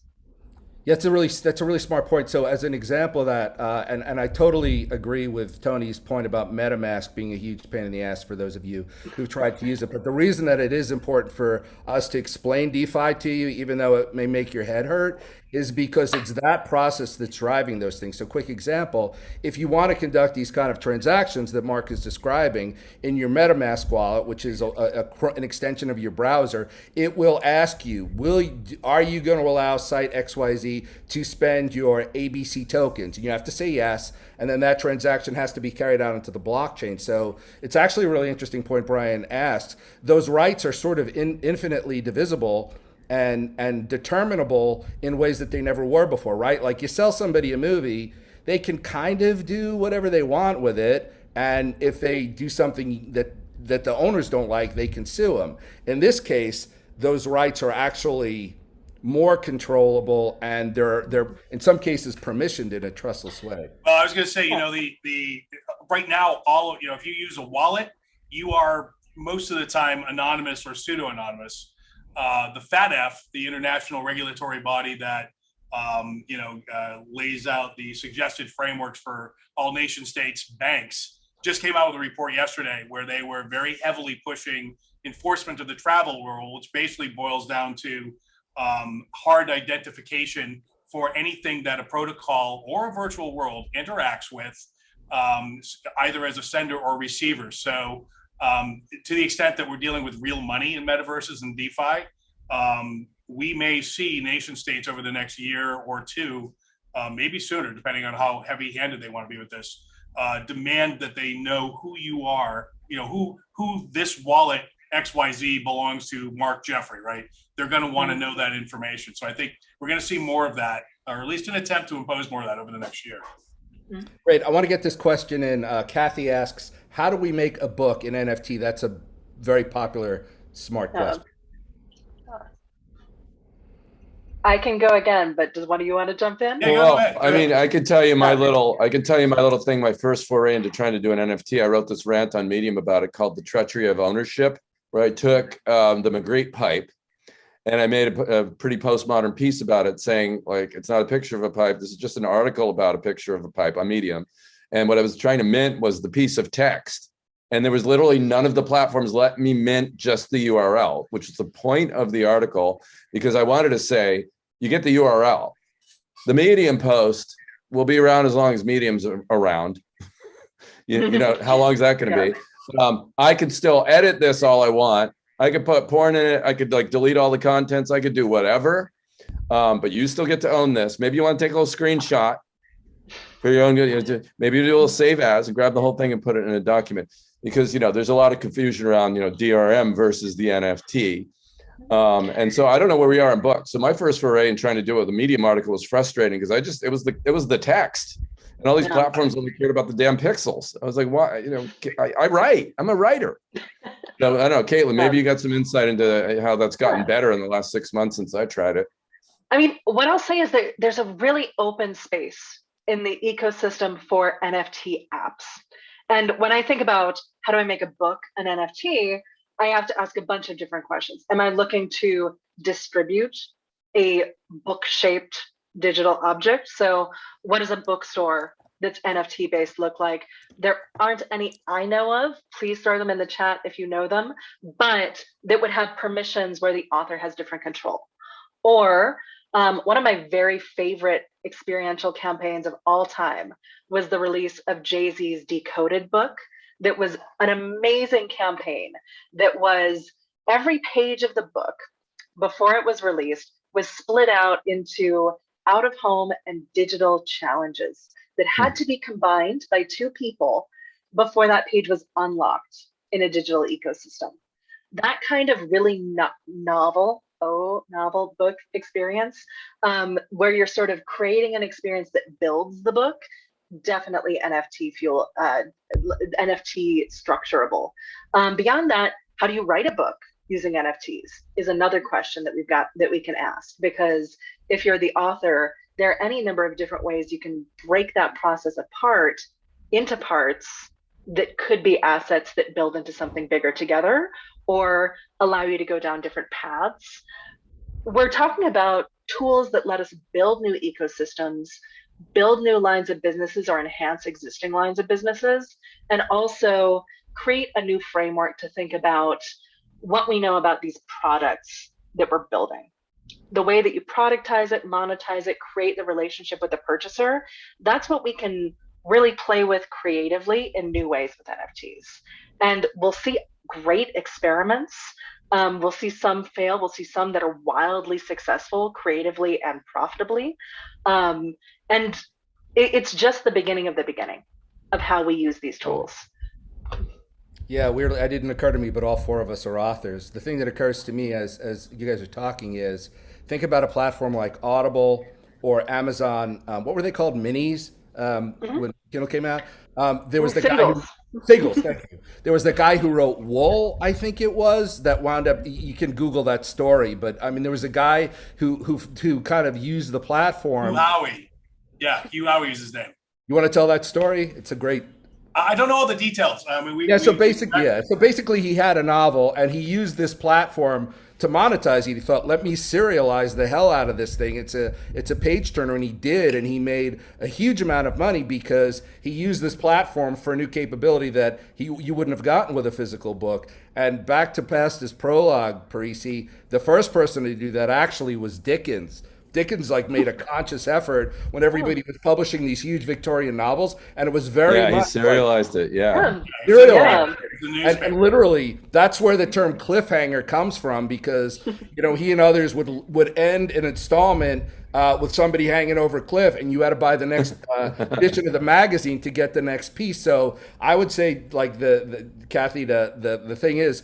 Yeah, that's a really smart point. So, as an example of that, and I totally agree with Tony's point about MetaMask being a huge pain in the ass for those of you who've tried to use it. But the reason that it is important for us to explain DeFi to you, even though it may make your head hurt, is because it's that process that's driving those things. So, quick example: if you want to conduct these kind of transactions that Mark is describing in your MetaMask wallet, which is an extension of your browser, it will ask you, are you going to allow site XYZ to spend your ABC tokens? And you have to say yes, and then that transaction has to be carried out into the blockchain. So it's actually a really interesting point Brian asked. Those rights are sort of infinitely divisible and determinable in ways that they never were before, right? Like you sell somebody a movie, they can kind of do whatever they want with it, and if they do something that the owners don't like, they can sue them. In this case, those rights are actually more controllable, and they're in some cases permissioned in a trustless way. Well, I was going to say, the right now, if you use a wallet, you are most of the time anonymous or pseudo-anonymous. The FATF, the international regulatory body that lays out the suggested frameworks for all nation states banks, just came out with a report yesterday where they were very heavily pushing enforcement of the travel rule, which basically boils down to hard identification for anything that a protocol or a virtual world interacts with, either as a sender or receiver. So to the extent that we're dealing with real money in metaverses and DeFi, we may see nation states over the next year or two, maybe sooner, depending on how heavy-handed they want to be with this, demand that they know who you are, who this wallet XYZ belongs to Mark Jeffrey, right? They're going to want to know that information. So I think we're going to see more of that, or at least an attempt to impose more of that over the next year. Great. I want to get this question in. Kathy asks, how do we make a book in NFT? That's a very popular, smart question. I can go again, but does one of you want to jump in? Yeah, well, I mean, I can tell you my little thing, my first foray into trying to do an NFT. I wrote this rant on Medium about it called The Treachery of Ownership, where I took the Magritte pipe and I made a pretty postmodern piece about it, saying, like, it's not a picture of a pipe. This is just an article about a picture of a pipe on Medium. And what I was trying to mint was the piece of text. And there was literally none of the platforms let me mint just the URL, which is the point of the article, because I wanted to say, you get the URL. The Medium post will be around as long as Medium's around. you know, how long is that going to be? I could still edit this all I want. I could put porn in it. I could like delete all the contents. I could do whatever. But you still get to own this. Maybe you want to take a little screenshot for your own, maybe you do a little save as and grab the whole thing and put it in a document, because there's a lot of confusion around DRM versus the NFT, and so I don't know where we are in books. So my first foray in trying to do it with a Medium article was frustrating, because it was the text, and all these platforms only cared about the damn pixels. I was like, why? I write. I'm a writer. So I don't know, Caitlin, maybe you got some insight into how that's gotten better in the last 6 months since I tried it. I mean, what I'll say is that there's a really open space in the ecosystem for NFT apps. And when I think about how do I make a book an NFT, I have to ask a bunch of different questions. Am I looking to distribute a book-shaped digital object? So what does a bookstore that's NFT based look like? There aren't any I know of. Please throw them in the chat if you know them, but that would have permissions where the author has different control. Or one of my very favorite experiential campaigns of all time was the release of Jay-Z's Decoded book. That was an amazing campaign. That was every page of the book before it was released was split out into out of home and digital challenges that had to be combined by two people before that page was unlocked in a digital ecosystem. That kind of really novel book experience, where you're sort of creating an experience that builds the book, definitely NFT structurable. Beyond that, how do you write a book? using NFTs is another question that we can ask, because if you're the author, there are any number of different ways you can break that process apart into parts that could be assets that build into something bigger together or allow you to go down different paths. We're talking about tools that let us build new ecosystems, build new lines of businesses or enhance existing lines of businesses, and also create a new framework to think about what we know about these products that we're building. The way that you productize it, monetize it, create the relationship with the purchaser, that's what we can really play with creatively in new ways with NFTs. And we'll see great experiments. We'll see some fail. We'll see some that are wildly successful creatively and profitably. And it's just the beginning of how we use these tools. Yeah, weirdly, it didn't occur to me, but all four of us are authors. The thing that occurs to me as you guys are talking is, think about a platform like Audible or Amazon. What were they called? Minis? When Kindle came out. There was the guy who, Singles, thank you. There was the guy who wrote Wool, I think it was, that wound up, you can Google that story, but I mean, there was a guy who kind of used the platform. Howie. Yeah, Hugh Howie is his name. You want to tell that story? It's a great... I don't know all the details. I mean, So basically he had a novel and he used this platform to monetize it. He thought, let me serialize the hell out of this thing. It's a page turner, and he did, and he made a huge amount of money because he used this platform for a new capability that you wouldn't have gotten with a physical book. And back to past his prologue, Parisi, the first person to do that actually was Dickens. Dickens made a conscious effort when everybody was publishing these huge Victorian novels, and it was very much he serialized it. Yeah. And literally, that's where the term cliffhanger comes from, because he and others would end an installment with somebody hanging over a cliff, and you had to buy the next edition of the magazine to get the next piece. So I would say, Kathy, the thing is,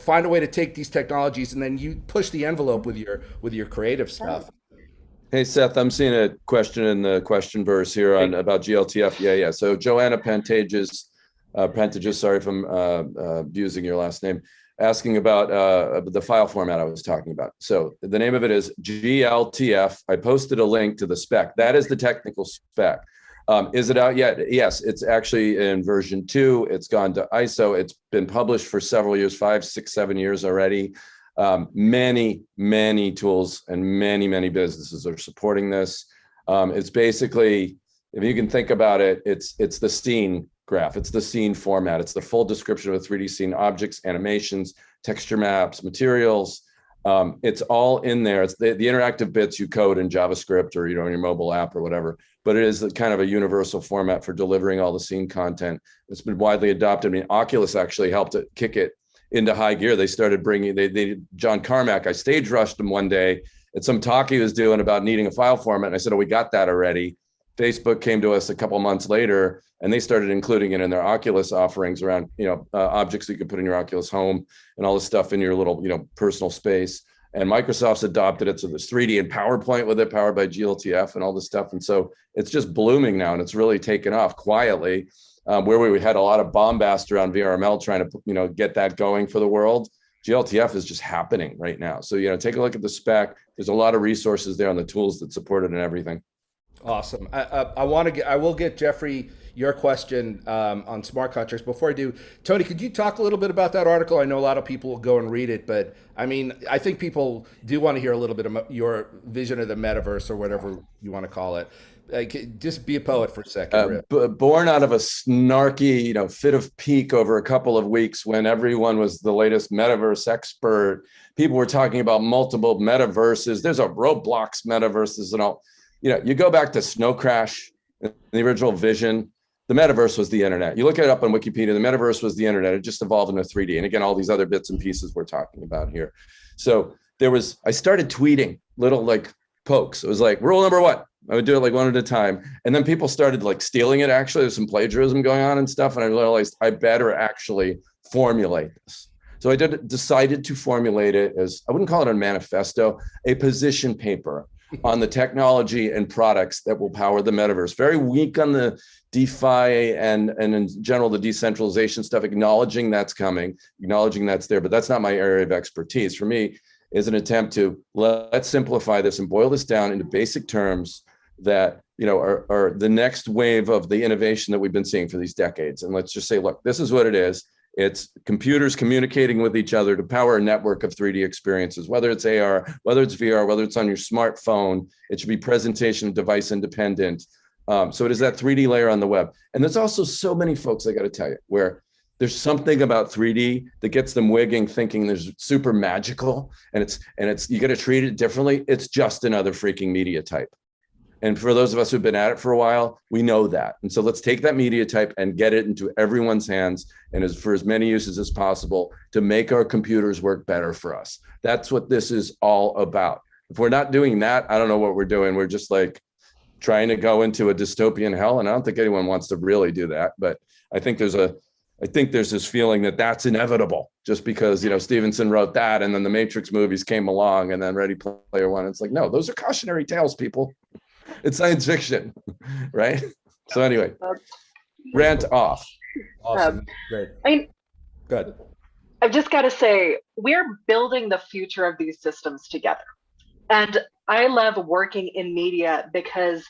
find a way to take these technologies and then you push the envelope with your creative stuff. Hey, Seth, I'm seeing a question in the question verse here about GLTF. Yeah. So Joanna Pentages, sorry if I'm abusing your last name, asking about the file format I was talking about. So the name of it is GLTF. I posted a link to the spec. That is the technical spec. Is it out yet? Yes, it's actually in version 2. It's gone to ISO. It's been published for several years, 5, 6, 7 years already. Many tools and many businesses are supporting this. It's basically, if you can think about it, it's the scene graph. It's the scene format. It's the full description of a 3D scene, objects, animations, texture maps, materials. It's all in there. It's the interactive bits you code in JavaScript or in your mobile app or whatever. But it is kind of a universal format for delivering all the scene content. It's been widely adopted. I mean, Oculus actually helped it kick it into high gear. They started bringing, John Carmack, I stage rushed him one day at some talk he was doing about needing a file format. And I said, oh, we got that already. Facebook came to us a couple months later and they started including it in their Oculus offerings around, objects that you could put in your Oculus Home and all this stuff in your little, personal space. And Microsoft's adopted it. So there's 3D and PowerPoint with it, powered by GLTF and all this stuff. And so it's just blooming now, and it's really taken off quietly. Where we had a lot of bombast around VRML trying to, get that going for the world. GLTF is just happening right now. So, take a look at the spec. There's a lot of resources there on the tools that support it and everything. Awesome. I will get Jeffrey your question on smart contracts. Before I do, Tony, could you talk a little bit about that article? I know a lot of people will go and read it, but I mean, I think people do want to hear a little bit of your vision of the metaverse or whatever you want to call it. Just be a poet for a second. Born out of a snarky, fit of pique over a couple of weeks when everyone was the latest metaverse expert. People were talking about multiple metaverses. There's a Roblox metaverses and all. You go back to Snow Crash, the original vision. The metaverse was the internet. You look it up on Wikipedia, the metaverse was the internet. It just evolved into 3D. And again, all these other bits and pieces we're talking about here. So I started tweeting little pokes. It was rule number 1. I would do it one at a time. And then people started stealing it. Actually, there's some plagiarism going on and stuff. And I realized I better actually formulate this. So I decided to formulate it as, I wouldn't call it a manifesto, a position paper on the technology and products that will power the metaverse. Very weak on the DeFi and in general, the decentralization stuff, acknowledging that's coming, acknowledging that's there, but that's not my area of expertise. For me, is an attempt to let's simplify this and boil this down into basic terms that are the next wave of the innovation that we've been seeing for these decades. And let's just say, look, this is what it is. It's computers communicating with each other to power a network of 3D experiences, whether it's AR, whether it's VR, whether it's on your smartphone. It should be presentation device independent. So it is that 3D layer on the web. And there's also so many folks, I got to tell you, where there's something about 3D that gets them wigging, thinking there's super magical, and it's you got to treat it differently. It's just another freaking media type. And for those of us who've been at it for a while, we know that. And so let's take that media type and get it into everyone's hands and for as many uses as possible to make our computers work better for us. That's what this is all about. If we're not doing that, I don't know what we're doing. We're just like trying to go into a dystopian hell. And I don't think anyone wants to really do that. But I think there's this feeling that that's inevitable just because, Stevenson wrote that and then the Matrix movies came along and then Ready Player One. It's like, no, those are cautionary tales, people. It's science fiction, right? So anyway, rant off. Awesome. Great. Good. I've just got to say, we're building the future of these systems together. And I love working in media because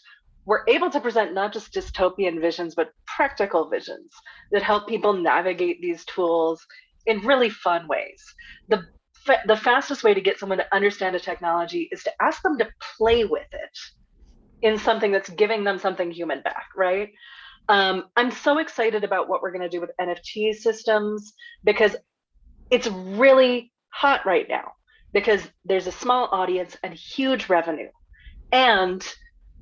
we're able to present not just dystopian visions, but practical visions that help people navigate these tools in really fun ways. The fastest way to get someone to understand a technology is to ask them to play with it in something that's giving them something human back, right? I'm so excited about what we're going to do with NFT systems because it's really hot right now because there's a small audience and huge revenue. And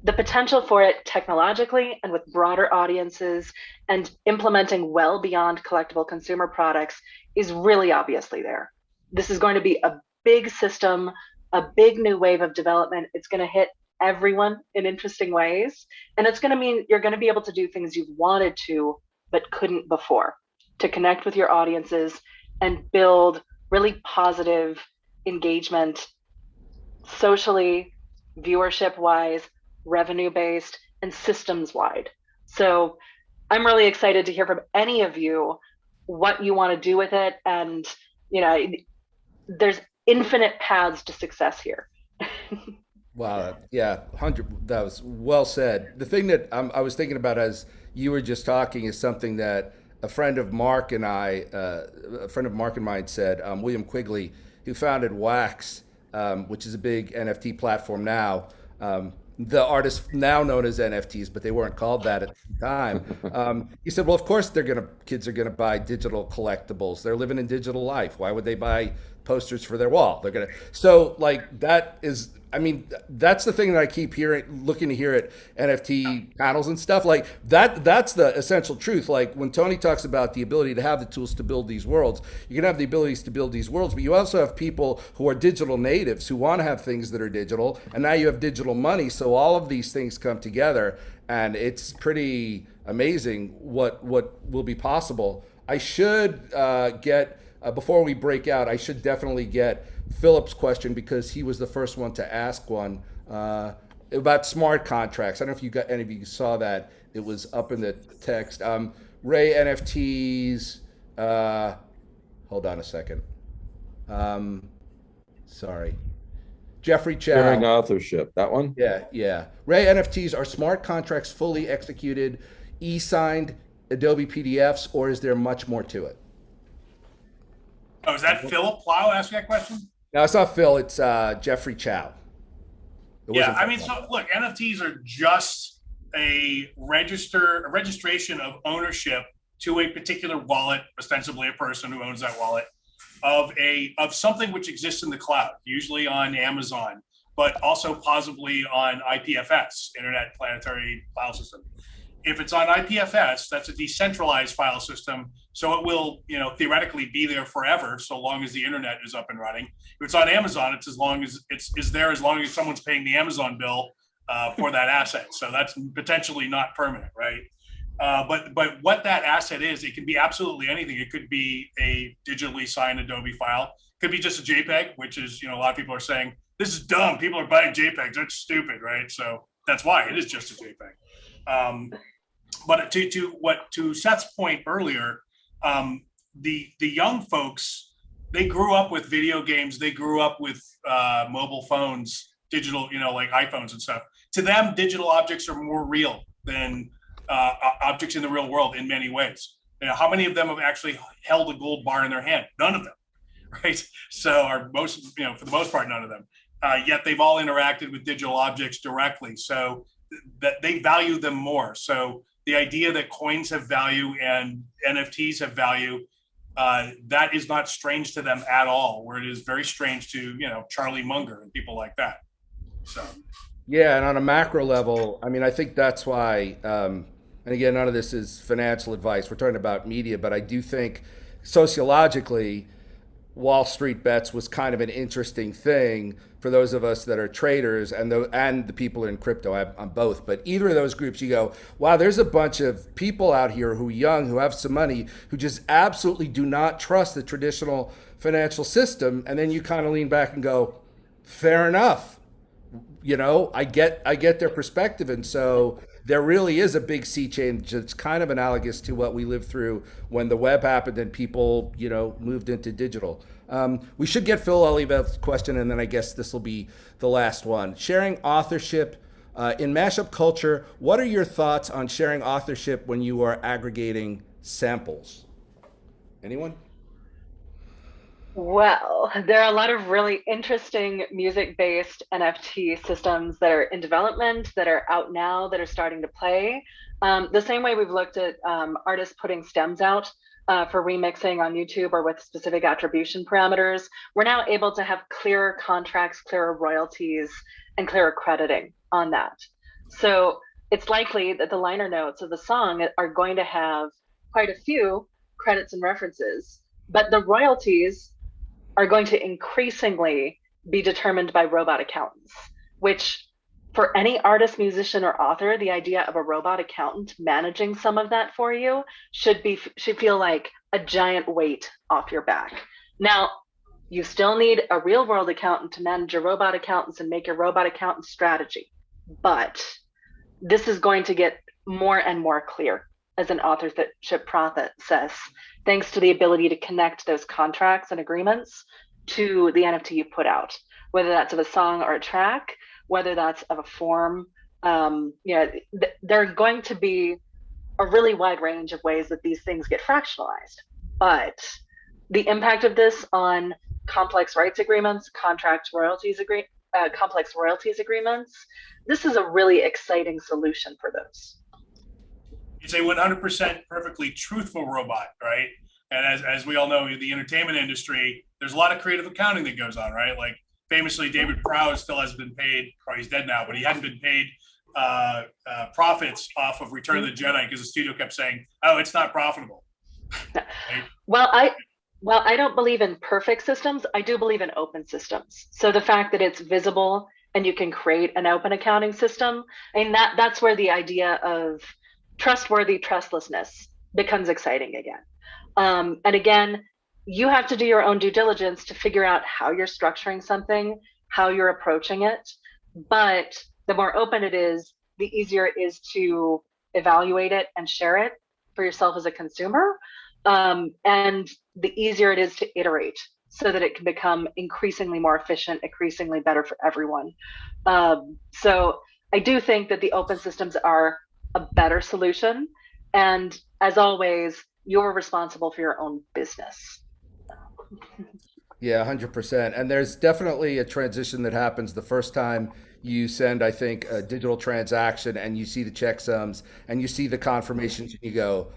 the potential for it technologically and with broader audiences and implementing well beyond collectible consumer products is really obviously there. This is going to be a big system, a big new wave of development. It's going to hit everyone in interesting ways. And it's going to mean you're going to be able to do things you've wanted to, but couldn't before, to connect with your audiences and build really positive engagement socially, viewership wise, revenue based, and systems wide. So I'm really excited to hear from any of you what you want to do with it. And, there's infinite paths to success here. Wow. Yeah. 100. That was well said. The thing that I was thinking about as you were just talking is something that a friend of Mark and mine said, William Quigley, who founded Wax, which is a big NFT platform now. The artists now known as NFTs, but they weren't called that at the time. He said, well, of course kids are gonna buy digital collectibles. They're living in digital life. Why would they buy posters for their wall? So like that is, that's the thing that I keep looking to hear at NFT panels and stuff like that. That's the essential truth. Like when Tony talks about the ability to have the tools to build these worlds, you can have the abilities to build these worlds, but you also have people who are digital natives who want to have things that are digital. And now you have digital money. So all of these things come together and it's pretty amazing what will be possible. I should before we break out, I should definitely get Philip's question because he was the first one to ask one about smart contracts. I don't know if any of you saw that. It was up in the text. Ray NFTs. Hold on a second. Sorry. Jeffrey Chow. Sharing authorship. That one? Yeah. Ray NFTs are smart contracts fully executed, e-signed Adobe PDFs, or is there much more to it? Oh, is that Philip Plow asking that question? No, it's not Phil. It's Jeffrey Chow. So look, NFTs are just a registration of ownership to a particular wallet, ostensibly a person who owns that wallet, of something which exists in the cloud, usually on Amazon, but also possibly on IPFS, Internet Planetary File System. If it's on IPFS, that's a decentralized file system. So it will, theoretically be there forever, so long as the internet is up and running. If it's on Amazon, it's as long as someone's paying the Amazon bill for that asset. So that's potentially not permanent, right? But what that asset is, it can be absolutely anything. It could be a digitally signed Adobe file. It could be just a JPEG, which is, a lot of people are saying, this is dumb. People are buying JPEGs. That's stupid, right? So that's why it is just a JPEG. But to Seth's point earlier, the young folks, they grew up with video games. They grew up with mobile phones, digital, like iPhones and stuff. To them, digital objects are more real than objects in the real world in many ways. How many of them have actually held a gold bar in their hand? None of them, right? So, or most, for the most part, none of them. Yet they've all interacted with digital objects directly, so that they value them more. So the idea that coins have value and NFTs have value, that is not strange to them at all, where it is very strange to, Charlie Munger and people like that. So. Yeah, and on a macro level, I mean, I think that's why, and again, none of this is financial advice. We're talking about media, but I do think sociologically, Wall Street Bets was kind of an interesting thing for those of us that are traders and the people in crypto. I'm both, but either of those groups, you go, wow, there's a bunch of people out here who are young, who have some money, who just absolutely do not trust the traditional financial system. And then you kind of lean back and go, fair enough. I get their perspective. And so there really is a big sea change that's kind of analogous to what we lived through when the web happened and people, moved into digital. We should get Phil Oliveth's question, and then I guess this will be the last one. Sharing authorship in mashup culture, what are your thoughts on sharing authorship when you are aggregating samples? Anyone? Well, there are a lot of really interesting music-based NFT systems that are in development, that are out now, that are starting to play. The same way we've looked at artists putting stems out for remixing on YouTube or with specific attribution parameters, we're now able to have clearer contracts, clearer royalties, and clearer crediting on that. So it's likely that the liner notes of the song are going to have quite a few credits and references, but the royalties are going to increasingly be determined by robot accountants, which for any artist, musician, or author, the idea of a robot accountant managing some of that for you should feel like a giant weight off your back. Now, you still need a real world accountant to manage your robot accountants and make your robot accountant strategy. But this is going to get more and more clear as an authorship process, thanks to the ability to connect those contracts and agreements to the NFT you put out, whether that's of a song or a track, whether that's of a form. There are going to be a really wide range of ways that these things get fractionalized. But the impact of this on complex rights agreements, complex royalties agreements, this is a really exciting solution for those. It's a 100% perfectly truthful robot, right? And as we all know, in the entertainment industry, there's a lot of creative accounting that goes on, right? Like famously, David Prowse still hasn't been paid, or he's dead now, but he hadn't been paid profits off of Return of the Jedi because the studio kept saying, oh, it's not profitable. Right? Well, I don't believe in perfect systems. I do believe in open systems. So the fact that it's visible and you can create an open accounting system, I mean, that's where the idea of trustworthy trustlessness becomes exciting again. And again, you have to do your own due diligence to figure out how you're structuring something, how you're approaching it. But the more open it is, the easier it is to evaluate it and share it for yourself as a consumer. And the easier it is to iterate so that it can become increasingly more efficient, increasingly better for everyone. So I do think that the open systems are a better solution. And as always, you're responsible for your own business. Yeah, 100%. And there's definitely a transition that happens the first time you send, I think, a digital transaction and you see the checksums and you see the confirmations and you go,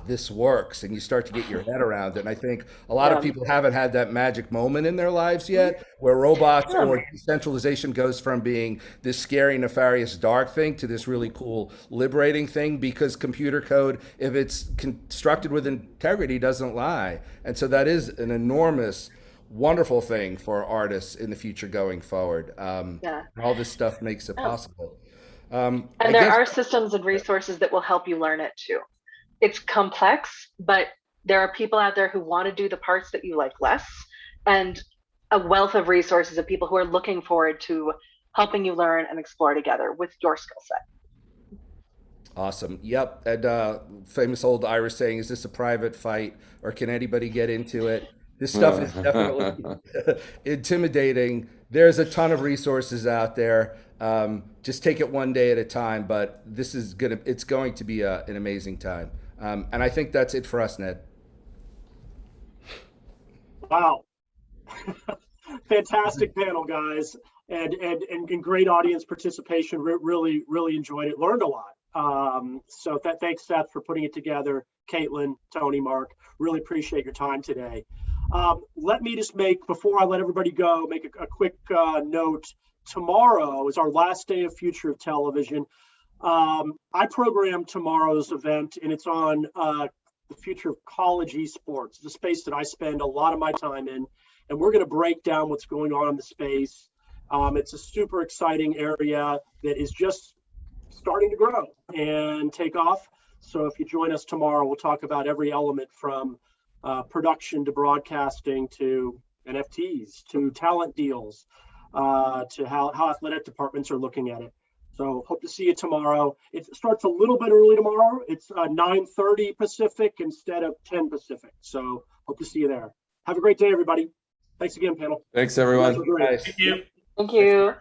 this works. And you start to get your head around it. And I think a lot of people haven't had that magic moment in their lives yet where robots or decentralization goes from being this scary, nefarious, dark thing to this really cool, liberating thing, because computer code, if it's constructed with integrity, doesn't lie. And so that is an enormous, wonderful thing for artists in the future going forward. All this stuff makes it possible. And there are systems and resources that will help you learn it too. It's complex, but there are people out there who want to do the parts that you like less. And a wealth of resources of people who are looking forward to helping you learn and explore together with your skill set. Awesome. Yep. And famous old Irish saying, is this a private fight or can anybody get into it? This stuff is definitely intimidating. There's a ton of resources out there. Just take it one day at a time, but it's going to be an amazing time. And I think that's it for us, Ned. Wow. Fantastic panel, guys. And great audience participation. Really, really enjoyed it. Learned a lot. So thanks, Seth, for putting it together. Caitlin, Tony, Mark, really appreciate your time today. Let me just before I let everybody go, make a quick note. Tomorrow is our last day of Future of Television. I programmed tomorrow's event, and it's on the future of college esports. It's a space that I spend a lot of my time in, and we're going to break down what's going on in the space. It's a super exciting area that is just starting to grow and take off. So if you join us tomorrow, we'll talk about every element from production to broadcasting to NFTs to talent deals to how athletic departments are looking at it. So hope to see you tomorrow. It starts a little bit early tomorrow. It's 9:30 Pacific instead of 10 Pacific. So hope to see you there. Have a great day, everybody. Thanks again, panel. Thanks, everyone. Thank you. Thank you.